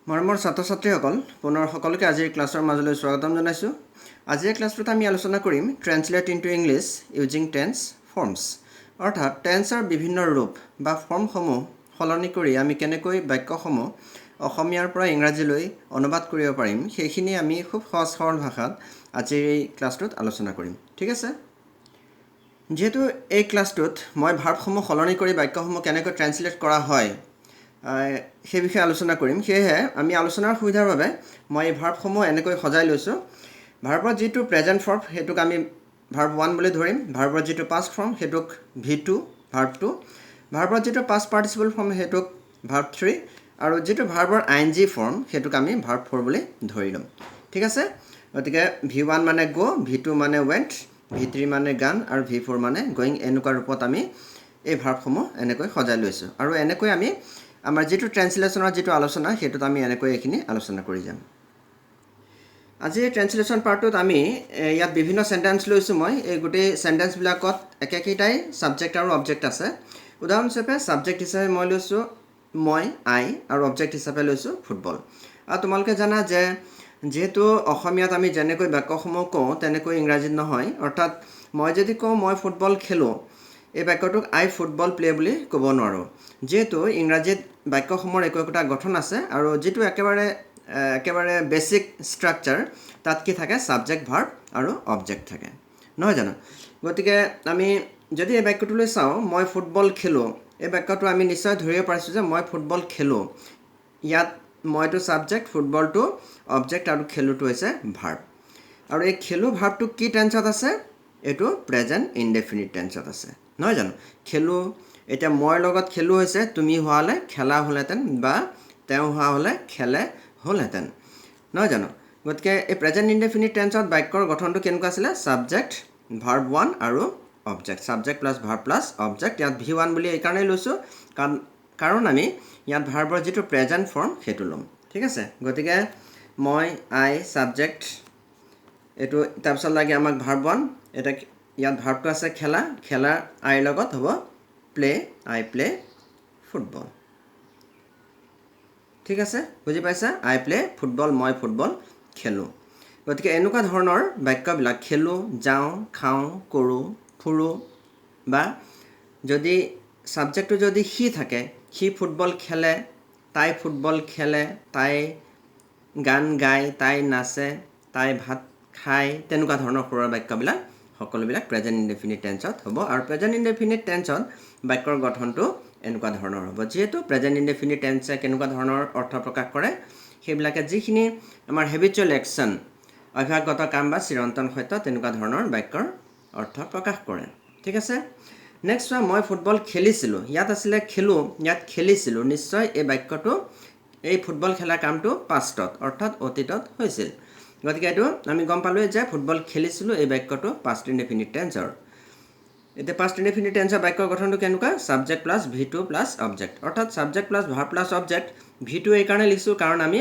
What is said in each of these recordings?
মৰমৰ ছাত্ৰ-ছাত্ৰীসকল পুনৰ সকলোকে আজিৰ ক্লাছৰ মাজলৈ স্বাগতম জনাইছোঁ। আজিৰ ক্লাছটোত আমি আলোচনা কৰিম translate into English using tense forms, অৰ্থাৎ টেন্সৰ বিভিন্ন ৰূপ বা ফৰ্মসমূহ সলনি কৰি আমি কেনেকৈ বাক্যসমূহ অসমীয়াৰ পৰা ইংৰাজীলৈ অনুবাদ কৰিব পাৰিম সেইখিনি আমি খুব সহজ সৰল ভাষাত আজিৰ এই ক্লাছটোত আলোচনা কৰিম। ঠিক আছে, যেহেতু এই ক্লাছটোত মই ভাৰ্বসমূহ সলনি কৰি বাক্যসমূহ কেনেকৈ ট্ৰেন্সলেট কৰা হয় সেই বিষয়ে আলোচনা কৰিম। সেয়েহে আমি আলোচনাৰ সুবিধাৰ বাবে মই এই ভাৰ্বসমূহ এনেকৈ সজাই লৈছোঁ। ভাৰ্বৰ যিটো প্ৰেজেণ্ট ফৰ্ম সেইটোক আমি ভাৰ্ব 1 বুলি ধৰিম, ভাৰ্বৰ যিটো পাষ্ট ফৰ্ম সেইটোক V2 ভাৰ্ব 2, ভাৰ্বৰ যিটো পাষ্ট পাৰ্টিচিপল ফৰ্ম সেইটোক ভাৰ্ব 3 আৰু যিটো ভাৰ্বৰ ING ফৰ্ম সেইটোক আমি ভাৰ্ব 4 বুলি ধৰি ল'ম। ঠিক আছে, গতিকে V1 মানে গো, V2 মানে ৱেণ্ট, V3 মানে গান আৰু V4 মানে গোয়িং, এনেকুৱা ৰূপত আমি এই ভাৰ্বসমূহ এনেকৈ সজাই লৈছোঁ। আৰু এনেকৈ আমি আমাৰ যিটো ট্ৰেন্সলেশ্যনৰ যিটো আলোচনা সেইটোত আমি এনেকৈ এইখিনি আলোচনা কৰি যাম। আজিৰ ট্ৰেন্সলেশ্যন পাৰ্টটোত আমি ইয়াত বিভিন্ন চেণ্টেন্স লৈছোঁ। মই এই গোটেই চেণ্টেন্সবিলাকত একেকেইটাই ছাবজেক্ট আৰু অবজেক্ট আছে। উদাহৰণ হিচাপে ছাবজেক্ট হিচাপে মই লৈছোঁ মই, আই, আৰু অবজেক্ট হিচাপে লৈছোঁ ফুটবল। আৰু তোমালোকে জানা যে যিহেতু অসমীয়াত আমি যেনেকৈ বাক্যসমূহ কওঁ তেনেকৈ ইংৰাজীত নহয়, অৰ্থাৎ মই যদি কওঁ মই ফুটবল খেলোঁ, এই বাক্যটোক আই ফুটবল প্লে বুলি ক'ব নোৱাৰোঁ, যিহেতু ইংৰাজীত বাক্যসমূহৰ একো একোটা গঠন আছে আৰু যিটো একেবাৰে বেছিক ষ্ট্ৰাকচাৰ তাত কি থাকে, ছাবজেক্ট ভাৰ্ব আৰু অবজেক্ট থাকে, নহয় জানো? গতিকে আমি যদি এই বাক্যটোলৈ চাওঁ মই ফুটবল খেলোঁ, এই বাক্যটো আমি নিশ্চয় ধৰিব পাৰিছোঁ যে মই ফুটবল খেলোঁ। ইয়াত মইটো ছাবজেক্ট, ফুটবলটো অবজেক্ট আৰু খেলোটো হৈছে ভাৰ্ব। আৰু এই খেলোঁ ভাৰ্বটো কি টেন্সত আছে? এইটো প্ৰেজেণ্ট ইনডেফিনিট টেন্সত আছে, নহয় জানো? খেলোঁ, এতিয়া মই লগত খেলোঁ হৈছে তুমি হোৱা হ'লে খেলা হ'লহেঁতেন বা তেওঁ হোৱা হ'লে খেলে হ'লহেঁতেন, নহয় জানো? গতিকে এই প্ৰেজেণ্ট ইনডেফিনিট টেন্সত বাক্যৰ গঠনটো কেনেকুৱা আছিলে? ছাবজেক্ট, ভাৰ্ব 1 আৰু object, subject plus verb plus object. ইয়াত V1 বুলি এইকাৰণেই লৈছোঁ কাৰণ আমি ইয়াত ভাৰ্বৰ যিটো প্ৰেজেণ্ট ফৰ্ম সেইটো ল'ম। ঠিক আছে, গতিকে মই, আই, ছাবজেক্ট, এইটো তাৰপিছত লাগে আমাক ভাৰ্ব 1, এতিয়া ইয়াত ভাৰ্বটো আছে খেলা, খেলাৰ আইৰ লগত হ'ব প্লে, আই প্লে ফুটবল। ঠিক আছে, বুজি পাইছা? আই প্লে ফুটবল, মই ফুটবল খেলোঁ। গতিকে এনেকুৱা ধৰণৰ বাক্যবিলাক খেলোঁ, যাওঁ, খাওঁ, কৰোঁ, ফুৰোঁ, বা যদি ছাবজেক্টটো যদি সি থাকে, সি ফুটবল খেলে, তাই ফুটবল খেলে, তাই গান গায়, তাই নাচে, তাই ভাত খায়, তেনেকুৱা ধৰণৰ সৰুৰ বাক্যবিলাক সকলোবিলাক প্ৰেজেণ্ট ইনডেফিনিট টেন্সত হ'ব। আৰু প্ৰেজেণ্ট ইনডেফিনিট টেন্সত বাক্যৰ গঠনটো এনেকুৱা ধৰণৰ হ'ব। যিহেতু প্ৰেজেণ্ট ইনডেফিনিট টেন্সে কেনেকুৱা ধৰণৰ অৰ্থ প্ৰকাশ কৰে, সেইবিলাকে যিখিনি আমাৰ হেবিচুৱেল একশ্যন, অভ্যাসগত কাম বা চিৰন্তন সত্য, তেনেকুৱা ধৰণৰ বাক্যৰ অৰ্থ প্ৰকাশ কৰে। ঠিক আছে, নেক্সট চোৱা, মই ফুটবল খেলিছিলোঁ, ইয়াত আছিলে খেলোঁ, ইয়াত খেলিছিলোঁ। নিশ্চয় এই বাক্যটো, এই ফুটবল খেলা কামটো পাষ্টত অৰ্থাৎ অতীতত হৈছিল। গতিকে এইটো আমি গম পালোঁৱে যে ফুটবল খেলিছিলোঁ এই বাক্যটো পাষ্ট ইনডেফিনিট টেন্সৰ। এতিয়া পাষ্ট ইনডেফিনিট টেন্সৰ বাক্যৰ গঠনটো কেনেকুৱা? Subject plus V2 plus object, অৰ্থাৎ subject plus verb plus object. V2 এইকাৰণে লিখিছোঁ কাৰণ আমি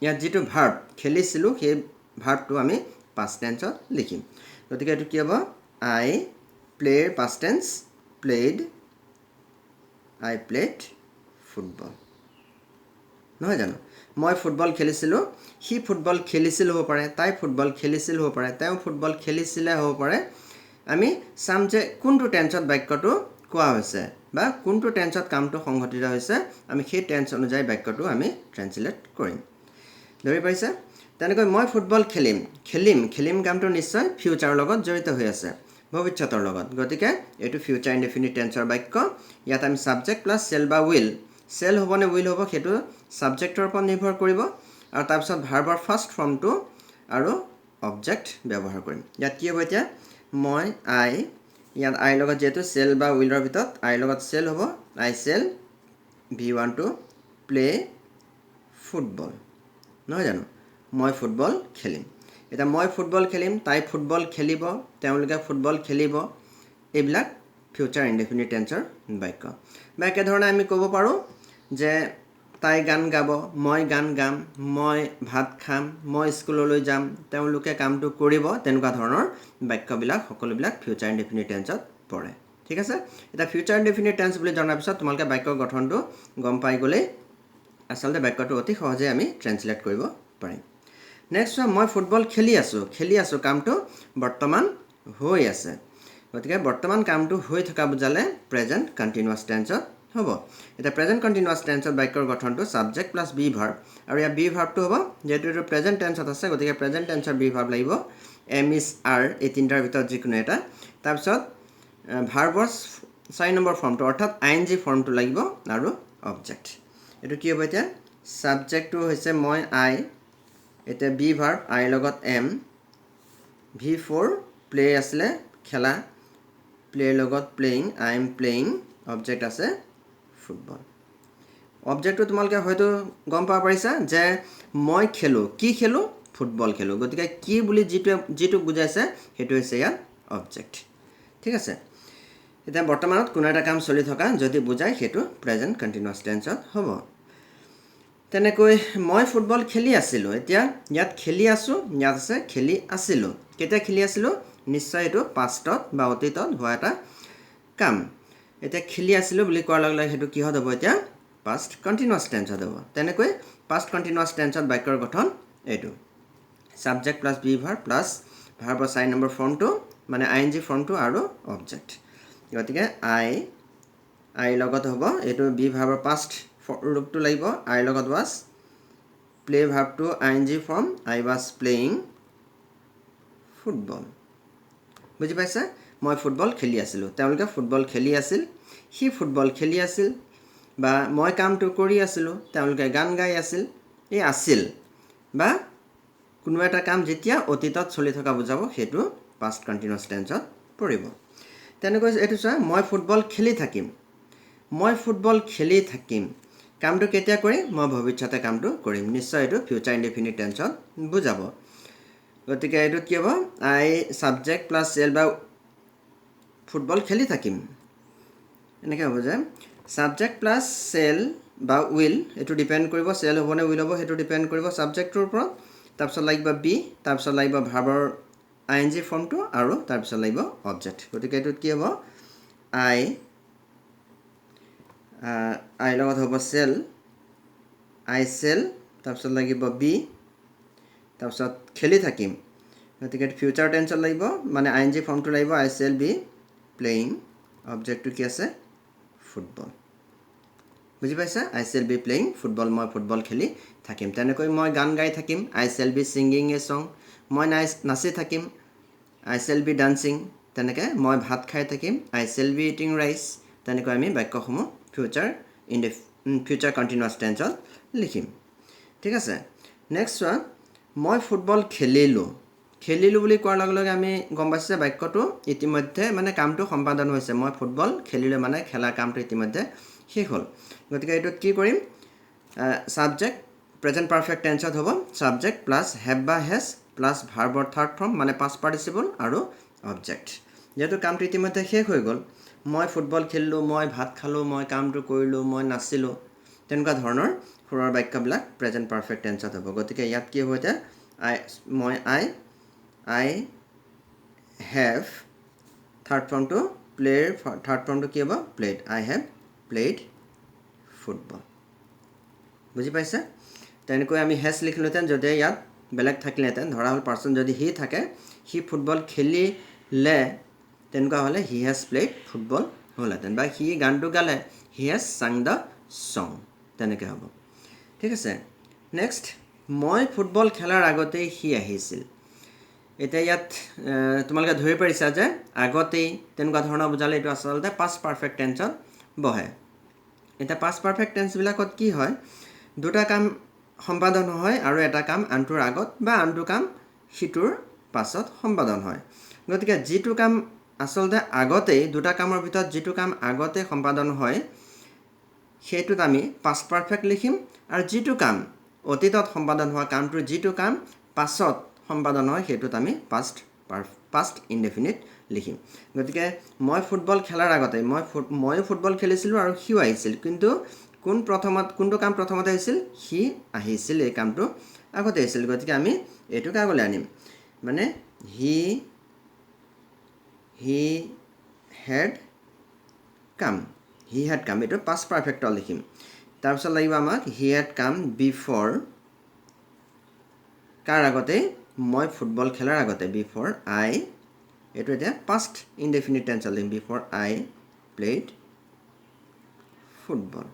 ইয়াত যিটো ভাৰ্ব খেলিছিলোঁ সেই ভাৰ্বটো আমি পাষ্ট টেন্সত লিখিম। গতিকে এইটো কি হ'ব? আই প্লেৰ পাষ্ট টেন্স প্লেইড, আই প্লেড ফুটবল, নহয় জানো? মই ফুটবল খেলিছিলোঁ, সি ফুটবল খেলিছিল হ'ব পাৰে, তাই ফুটবল খেলিছিল হ'ব পাৰে, তেওঁ ফুটবল খেলিছিলে হ'ব পাৰে। আমি চাম যে কোনটো টেন্সত বাক্যটো কোৱা হৈছে বা কোনটো টেন্সত কামটো সংঘটিত হৈছে, আমি সেই টেন্স অনুযায়ী বাক্যটো আমি ট্ৰেন্সলেট কৰিম। ধৰি পাইছে? তেনেকৈ মই ফুটবল খেলিম, খেলিম কামটো নিশ্চয় ফিউচাৰৰ লগত জড়িত হৈ আছে, ভৱিষ্যতৰ লগত। গতিকে এইটো ফিউচাৰ ইনডেফিনিট টেন্সৰ বাক্য। ইয়াত আমি ছাবজেক্ট প্লাছ চেল বা উইল, চেল হ'ব নে উইল হ'ব সেইটো ছাবজেক্টৰ ওপৰত নিৰ্ভৰ কৰিব, আৰু তাৰপিছত ভাৰ্বৰ ফাৰ্ষ্ট ফৰ্মটো আৰু অবজেক্ট ব্যৱহাৰ কৰিম। ইয়াত কি হ'ব? এতিয়া মই, আই, ইয়াত আইৰ লগত যিহেতু চেল বা উইলৰ ভিতৰত আইৰ লগত চেল হ'ব, I shall V1 to play football, নহয় জানো? মই ফুটবল খেলিম। এতিয়া মই ফুটবল খেলিম, তাই ফুটবল খেলিব, তেওঁলোকে ফুটবল খেলিব, এইবিলাক ফিউচাৰ ইনডেফিনিট টেন্সৰ বাক্য। বা একেধৰণে আমি ক'ব পাৰোঁ যে তাই গান গাব, মই গান গাম, মই ভাত খাম, মই স্কুললৈ যাম, তেওঁলোকে কামটো কৰিব, তেনেকুৱা ধৰণৰ বাক্যবিলাক সকলোবিলাক ফিউচাৰ ইনডেফিনিট টেন্সত পৰে। ঠিক আছে, এতিয়া ফিউচাৰ ইনডেফিনিট টেন্স বুলি জনাৰ পিছত তোমালোকে বাক্যৰ গঠনটো গম পাই গ'লেই আচলতে বাক্যটো অতি সহজে আমি ট্ৰেন্সলেট কৰিব পাৰিম নেক্সট মই ফুটবল খেলি আছোঁ কামটো বৰ্তমান হৈ আছে গতিকে বৰ্তমান কামটো হৈ থকা বুজালে প্ৰেজেণ্ট কণ্টিনিউৱাছ টেন্সত হ'ব এটা প্ৰেজেণ্ট কণ্টিনিউৱাছ টেন্সত বাক্যৰ গঠনটো সাবজেক্ট প্লাছ বি ভাৰ্ব আৰু ইয়াৰ বি ভাৰ্বটো হ'ব যেহেতু এইটো প্ৰেজেণ্ট টেন্সত আছে গতিকে প্ৰেজেণ্ট টেন্সৰ বি ভাৰ্ব লাগিব এম ইজ আৰ এই তিনিটাৰ ভিতৰত যিকোনো এটা তাৰপিছত ভাৰ্বৰ 4 নম্বৰ ফৰ্মটো অৰ্থাৎ আইএনজি ফৰ্মটো লাগিব আৰু অবজেক্ট এইটো কি হ'ব এতিয়া সাবজেক্টটো হৈছে মই আই এতিয়া বি ভাৰ্ব আইৰ লগত এম V4 প্লে আছিলে খেলা প্লেৰ লগত playing I am playing object আছে ফুটবল অবজেক্টটো তোমালোকে হয়তো গম পাব পাৰিছা যে মই খেলোঁ কি খেলোঁ ফুটবল খেলোঁ গতিকে কি বুলি যিটো বুজাইছে সেইটো হৈছে ইয়াত অবজেক্ট ঠিক আছে এতিয়া বৰ্তমানত কোনো এটা কাম চলি থকা যদি বুজায় সেইটো প্ৰেজেণ্ট কণ্টিনিউৱাছ টেন্সত হ'ব তেনেকৈ মই ফুটবল খেলি আছিলোঁ এতিয়া ইয়াত খেলি আছোঁ ইয়াত আছে খেলি আছিলোঁ কেতিয়া খেলি আছিলোঁ নিশ্চয় এইটো পাষ্টত বা অতীতত হোৱা এটা কাম এতিয়া খেলি আছিলোঁ বুলি কোৱাৰ লগে লগে সেইটো কিহত হ'ব এতিয়া পাষ্ট কণ্টিনিউৱাছ টেন্সত হ'ব তেনেকৈ পাষ্ট কণ্টিনিউৱাছ টেন্সত বাক্যৰ গঠন এইটো subject plus be verb plus ভাৰ্বৰ 4 নম্বৰ ফৰ্মটো মানে আইএনজি ফৰ্মটো আৰু অবজেক্ট গতিকে আইৰ লগত হ'ব এইটো বি ভাৰ্বৰ পাষ্ট ৰূপটো লাগিব আইৰ লগত ৱাজ প্লে ভাৰ্বটো ING form I was playing football বুজি পাইছে মই ফুটবল খেলি আছিলোঁ তেওঁলোকে ফুটবল খেলি আছিল সি ফুটবল খেলি আছিল বা মই কামটো কৰি আছিলোঁ তেওঁলোকে গান গাই আছিল এই আছিল বা কোনো এটা কাম যেতিয়া অতীতত চলি থকা বুজাব সেইটো পাষ্ট কণ্টিনিউৱাছ টেন্সত পৰিব তেনেকৈ এইটো চোৱা মই ফুটবল খেলি থাকিম কামটো কেতিয়া কৰিম মই ভৱিষ্যতে কামটো কৰিম নিশ্চয় এইটো ফিউচাৰ ইনডিফিনিট টেন্সত বুজাব গতিকে এইটোত কি হ'ব আই সাবজেক্ট প্লাছ চেল বা ফুটবল খেলি থাকিম এনেকৈ হ'ব যে সাবজেক্ট প্লাছ চেল বা উইল এইটো ডিপেণ্ড কৰিব চেল হ'ব নে উইল হ'ব সেইটো ডিপেণ্ড কৰিব সাবজেক্টটোৰ ওপৰত তাৰপিছত লাগিব বি তাৰপিছত লাগিব ভাৰ্বৰ আইএনজি ফৰ্মটো আৰু তাৰপিছত লাগিব অবজেক্ট গতিকে এইটোত কি হ'ব আই লগত হ'ব চেল আই চেল তাৰপিছত লাগিব বি তাৰপিছত খেলি থাকিম গতিকে ফিউচাৰ টেন্সত লাগিব মানে আইএনজি ফৰ্মটো লাগিব আই চেল বি প্লেইং অবজেক্টটো কি আছে ফুটবল বুজি পাইছা আই চেল বি প্লেইং ফুটবল মই ফুটবল খেলি থাকিম তেনেকৈ মই গান গাই থাকিম I cell B singing A song মই নাচি থাকিম আই চেল বি ডান্সিং তেনেকৈ মই ভাত খাই থাকিম I cell be eating rice তেনেকৈ আমি বাক্যসমূহ ফিউচাৰ কণ্টিনিউৱাছ টেন্সত লিখিম ঠিক আছে নেক্সট চোৱা মই ফুটবল খেলিলোঁ বুলি কোৱাৰ লগে লগে আমি গম পাইছোঁ যে বাক্যটো ইতিমধ্যে মানে কামটো সম্পাদন হৈছে মই ফুটবল খেলিলোঁ মানে খেলা কামটো ইতিমধ্যে শেষ হ'ল গতিকে এইটোত কি কৰিম সাবজেক্ট প্ৰেজেণ্ট পাৰফেক্ট টেন্সত হ'ব সাবজেক্ট প্লাছ হেভ বা হেজ প্লাছ ভাৰ্বৰ থাৰ্ড ফৰ্ম মানে পাষ্ট পাৰ্টিচিপল আৰু অবজেক্ট যিহেতু কামটো ইতিমধ্যে শেষ হৈ গ'ল মই ফুটবল খেলিলোঁ মই ভাত খালোঁ মই কামটো কৰিলোঁ মই নাচিলোঁ তেনেকুৱা ধৰণৰ সুৰৰ বাক্যবিলাক প্ৰেজেণ্ট পাৰফেক্ট টেন্সত হ'ব গতিকে ইয়াত কি হ'ব এতিয়া আই হেভ থাৰ্ড ফৰ্মটো প্লেৰ থাৰ্ড ফৰ্মটো কি হ'ব played I have played football বুজি পাইছে তেনেকৈ আমি হেজ লিখিলোহেঁতেন যদি ইয়াত বেলেগ থাকিলেহেঁতেন ধৰা হ'ল পাৰ্চন যদি হি থাকে সি ফুটবল খেলিলে তেনেকুৱা হ'লে হি হেজ প্লেড ফুটবল হ'লহেঁতেন বা সি গানটো গালে হি হেজ চাং দ্য ছং তেনেকৈ হ'ব ঠিক আছে নেক্সট মই ফুটবল খেলাৰ আগতেই সি আহিছিল এতিয়া ইয়াত তোমালোকে ধৰি পাৰিছা যে আগতেই তেনেকুৱা ধৰণৰ বুজালে এইটো আচলতে পাষ্ট পাৰফেক্ট টেন্সত বহে এতিয়া পাষ্ট পাৰফেক্ট টেন্সবিলাকত কি হয় দুটা কাম সম্পাদন হয় আৰু এটা কাম আনটোৰ আগত বা আনটো কাম সিটোৰ পাছত সম্পাদন হয় গতিকে যিটো কাম আচলতে আগতেই দুটা কামৰ ভিতৰত যিটো কাম আগতে সম্পাদন হয় সেইটোত আমি পাষ্ট পাৰফেক্ট লিখিম আৰু যিটো কাম অতীতত সম্পাদন হোৱা কামটোৰ যিটো কাম পাছত সম্পাদন হয় সেইটোত আমি পাষ্ট ইনডেফিনিট লিখিম গতিকে মই ফুটবল খেলাৰ আগতে ময়ো ফুটবল খেলিছিলোঁ আৰু সিও আহিছিল কিন্তু কোনটো কাম প্ৰথমতে আহিছিল সি আহিছিল এই কামটো আগতে আহিছিল গতিকে আমি এইটোক আগলৈ আনিম মানে হি হেড কাম এইটো পাষ্ট পাৰফেক্টত লিখিম তাৰপিছত লাগিব আমাক হি হেড কাম বিফৰ কাৰ আগতে মই ফুটবল খেলাৰ আগতে বিফৰ আই এইটো এতিয়া পাষ্ট ইনডেফিনিট টেন্সত লিখিম বিফৰ আই প্লেড ফুটবল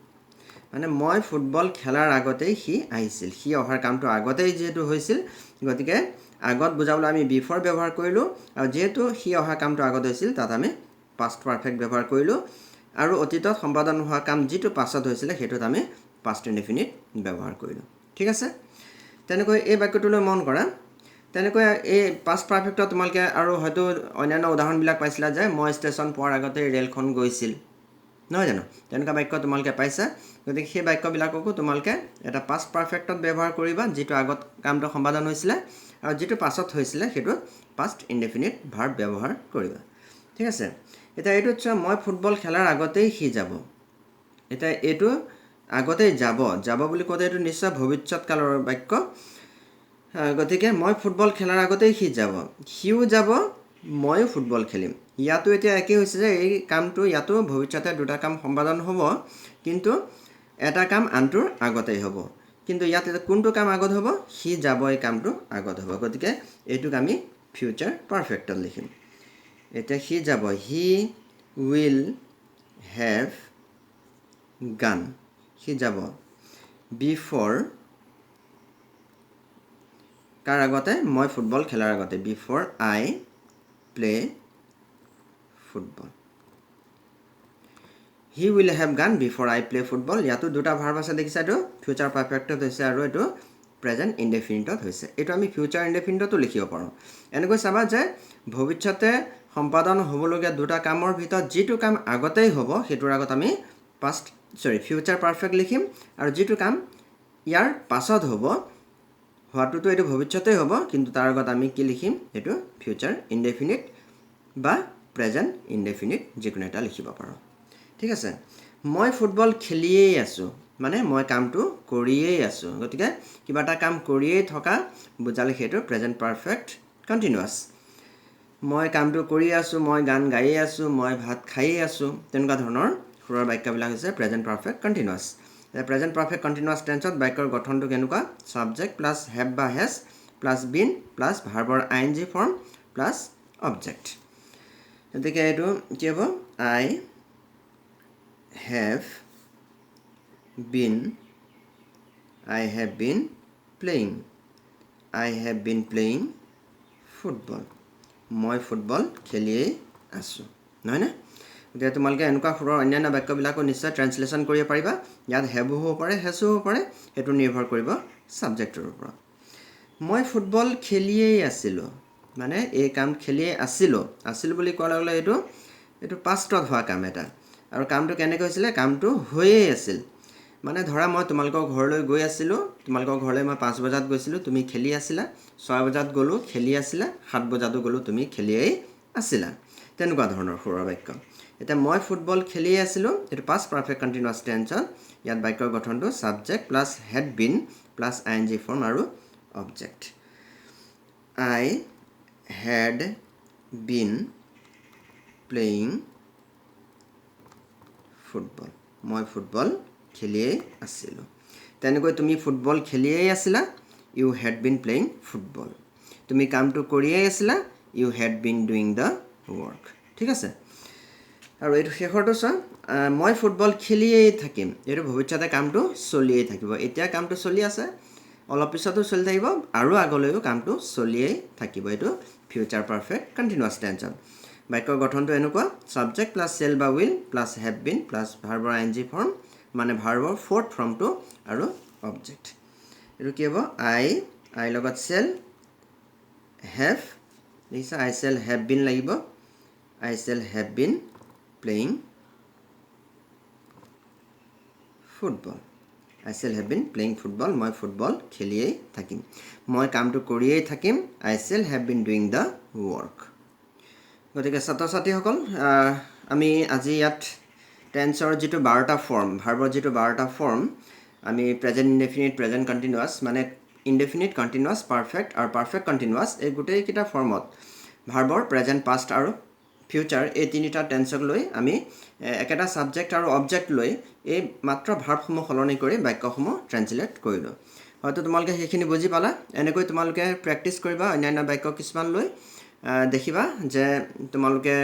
মানে মই ফুটবল খেলাৰ আগতেই সি আহিছিল সি অহাৰ কামটো আগতেই যেহেতু হৈছিল গতিকে আগত বুজাবলৈ আমি বিফৰ ব্যৱহাৰ কৰিলোঁ আৰু যেহেতু সি অহাৰ কামটো আগত হৈছিল তাত আমি পাষ্ট পাৰফেক্ট ব্যৱহাৰ কৰিলোঁ আৰু অতীতত সম্পাদন হোৱা কাম যিটো পাছত হৈছিলে সেইটোত আমি পাষ্ট ইনডেফিনিট ব্যৱহাৰ কৰিলোঁ ঠিক আছে তেনেকৈ এই বাক্যটোলৈ মন কৰা তেনেকৈ এই পাষ্ট পাৰফেক্টত তোমালোকে আৰু হয়তো অন্যান্য উদাহৰণবিলাক পাইছিলা যে মই ষ্টেচন পোৱাৰ আগতে ৰেলখন গৈছিল নহয় জানো তেনেকুৱা বাক্য তোমালোকে পাইছা গতিকে সেই বাক্যবিলাককো তোমালোকে এটা পাষ্ট পাৰফেক্টত ব্যৱহাৰ কৰিবা যিটো আগত কামটো সম্পাদন হৈছিলে আৰু যিটো পাছত হৈছিলে সেইটো পাষ্ট ইনডেফিনিট ভাৰ্ব ব্যৱহাৰ কৰিবা ঠিক আছে এতিয়া এইটো চোৱা মই ফুটবল খেলাৰ আগতেই সি যাব এতিয়া এইটো আগতেই যাব বুলি কওঁতে এইটো নিশ্চয় ভৱিষ্যৎ কালৰ বাক্য গতিকে মই ফুটবল খেলাৰ আগতেই সি যাব সিও যাব ময়ো ফুটবল খেলিম ইয়াতো এতিয়া একেই হৈছে যে এই কামটো ইয়াতো ভৱিষ্যতে দুটা কাম সম্পাদন হ'ব কিন্তু এটা কাম আনটোৰ আগতেই হ'ব কিন্তু ইয়াত কোনটো কাম আগত হ'ব সি যাব এই কামটো আগত হ'ব গতিকে এইটোক আমি ফিউচাৰ পাৰফেক্টত লিখিম এতিয়া সি যাব হি উইল হেভ গান সি যাব বিফৰ কাৰ আগতে মই ফুটবল খেলাৰ আগতে before I play football he will have গান বিফৰ আই প্লে ফুটবল ইয়াতো দুটা ভাৰ্ব আছে দেখিছা এইটো ফিউচাৰ পাৰফেক্টত হৈছে আৰু এইটো প্ৰেজেণ্ট ইনডেফিনিটত হৈছে এইটো আমি ফিউচাৰ ইনডেফিনিটতো লিখিব পাৰোঁ এনেকৈ চাবা যে ভৱিষ্যতে সম্পাদন হ'বলগীয়া দুটা কামৰ ভিতৰত যিটো কাম আগতেই হ'ব সেইটোৰ আগত আমি ফিউচাৰ পাৰফেক্ট লিখিম আৰু যিটো কাম ইয়াৰ পাছত হ'ব হোৱাটোতো এইটো ভৱিষ্যতেই হ'ব কিন্তু তাৰ আগত আমি কি লিখিম এইটো ফিউচাৰ ইনডেফিনিট বা প্ৰেজেণ্ট ইনডেফিনিট যিকোনো এটা লিখিব পাৰোঁ ঠিক আছে মই ফুটবল খেলিয়েই আছোঁ মানে মই কামটো কৰিয়েই আছোঁ গতিকে কিবা এটা কাম কৰিয়েই থকা বুজালে সেইটো প্ৰেজেণ্ট পাৰফেক্ট কণ্টিনিউৱাছ মই কামটো কৰি আছোঁ মই গান গায়ে আছোঁ মই ভাত খায়েই আছোঁ তেনেকুৱা ধৰণৰ সুৰৰ বাক্যবিলাক হৈছে present perfect continuous present perfect continuous টেন্সত বাক্যৰ গঠনটো কেনেকুৱা ছাবজেক্ট প্লাছ হেভ বা হেজ প্লাছ বিন প্লাছ ভাৰ্বৰ আইএনজি ফৰ্ম প্লাছ অবজেক্ট গতিকে এইটো কি হ'ব I have been playing football মই ফুটবল খেলিয়েই আছোঁ নহয়নে গতিকে তোমালোকে এনেকুৱা সুৰৰ অন্যান্য বাক্যবিলাকো নিশ্চয় ট্ৰেঞ্চলেশ্যন কৰিব পাৰিবা ইয়াত হেভো হ'ব পাৰে হেজো হ'ব পাৰে সেইটো নিৰ্ভৰ কৰিব ছাবজেক্টৰ ওপৰত মই ফুটবল খেলিয়েই আছিলোঁ মানে এই কাম খেলিয়েই আছিলোঁ বুলি কোৱাৰ লগে লগে এইটো পাষ্টত হোৱা কাম এটা আৰু কামটো কেনেকৈ হৈছিলে কামটো হৈয়ে আছিল মানে ধৰা মই তোমালোকৰ ঘৰলৈ গৈ আছিলোঁ তোমালোকৰ ঘৰলৈ মই 5 বজাত গৈছিলোঁ তুমি খেলি আছিলা 6 বজাত গ'লোঁ খেলি আছিলা 7 বজাতো গ'লোঁ তুমি খেলিয়েই আছিলা তেনেকুৱা ধৰণৰ সুৰৰ বাক্য এতিয়া মই ফুটবল খেলিয়েই আছিলোঁ এইটো পাষ্ট পাৰফেক্ট কণ্টিনিউৱাছ টেন্সত ইয়াত বাক্যৰ গঠনটো subject plus had been plus ING form আৰু object I had been playing football মই ফুটবল খেলিয়েই আছিলোঁ তেনেকৈ তুমি ফুটবল খেলিয়েই আছিলা you had been playing football তুমি কামটো কৰিয়েই আছিলা you had been doing the work ঠিক আছে আৰু এইটো শেষৰটো চোৱা মই ফুটবল খেলিয়েই থাকিম এইটো ভৱিষ্যতে কামটো চলিয়েই থাকিব এতিয়া কামটো চলি আছে অলপ পিছতো চলি থাকিব আৰু আগলৈও কামটো চলিয়েই থাকিব এইটো ফিউচাৰ পাৰফেক্ট কণ্টিনিউৱাছ টেন্সত বাক্যৰ গঠনটো এনেকুৱা ছাবজেক্ট প্লাছ চেল বা will plus have been plus ভাৰ্বৰ আইএনজি ফৰ্ম মানে ভাৰ্বৰ ফ'ৰ্থ ফৰ্মটো আৰু অবজেক্ট এইটো কি হ'ব আই লগত চেল হেভ দেখিছা আই চেল হেভ বিন লাগিব I shall have been playing football I shall have been playing football মই ফুটবল খেলিয়েই থাকিম মই কামটো কৰিয়েই থাকিম I shall have been doing the work গতিকে ছাত্ৰ ছাত্ৰীসকল আমি আজি ইয়াত টেন্সৰ যিটো 12টা ফৰ্ম ভাৰ্বৰ যিটো 12টা ফৰ্ম আমি প্ৰেজেণ্ট ইনডেফিনিট প্ৰেজেণ্ট কণ্টিনিউৱাছ মানে ইনডেফিনিট কণ্টিনিউৱাছ পাৰফেক্ট আৰু পাৰফেক্ট কণ্টিনিউৱাছ এই গোটেইকেইটা ফৰ্মত ভাৰ্বৰ প্ৰেজেণ্ট পাষ্ট আৰু ফিউচাৰ এই তিনিটা টেন্সক লৈ আমি একেটা ছাবজেক্ট আৰু অবজেক্ট লৈ এই মাত্ৰ ভাৰ্বসমূহ সলনি কৰি বাক্যসমূহ ট্ৰেন্সলেট কৰিলোঁ হয়তো তোমালোকে সেইখিনি বুজি পালা এনেকৈ তোমালোকে প্ৰেক্টিছ কৰিবা অন্যান্য বাক্য কিছুমান লৈ দেখিবা যে তোমালোকে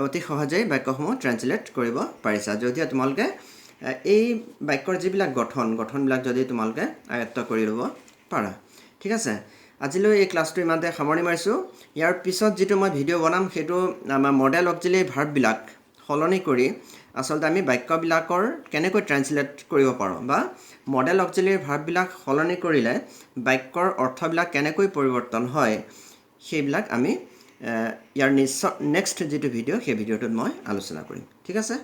অতি সহজেই বাক্যসমূহ ট্ৰেন্সলেট কৰিব পাৰিছা যদিও তোমালোকে এই বাক্যৰ যিবিলাক গঠনবিলাক যদি তোমালোকে আয়ত্ত কৰি ল'ব পাৰা ঠিক আছে আজিলৈ এই ক্লাছটো ইমানতে সামৰণি মাৰিছোঁ ইয়াৰ পিছত যিটো মই ভিডিঅ' বনাম সেইটো আমাৰ মডেল অক্সিলিয়াৰী ভাৰ্ববিলাক সলনি কৰি আচলতে আমি বাক্যবিলাকৰ কেনেকৈ ট্ৰেন্সলেট কৰিব পাৰোঁ বা মডেল অক্সিলিয়াৰী ভাৰ্ববিলাক সলনি কৰিলে বাক্যৰ অৰ্থবিলাক কেনেকৈ পৰিৱৰ্তন হয় সেইবিলাক আমি ইয়াৰ নেক্সট যিটো ভিডিঅ' সেই ভিডিঅ'টোত মই আলোচনা কৰিম ঠিক আছে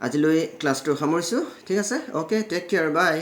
আজিলৈ ক্লাছটো সামৰিছোঁ ঠিক আছে অ'কে টেক কেয়াৰ বাই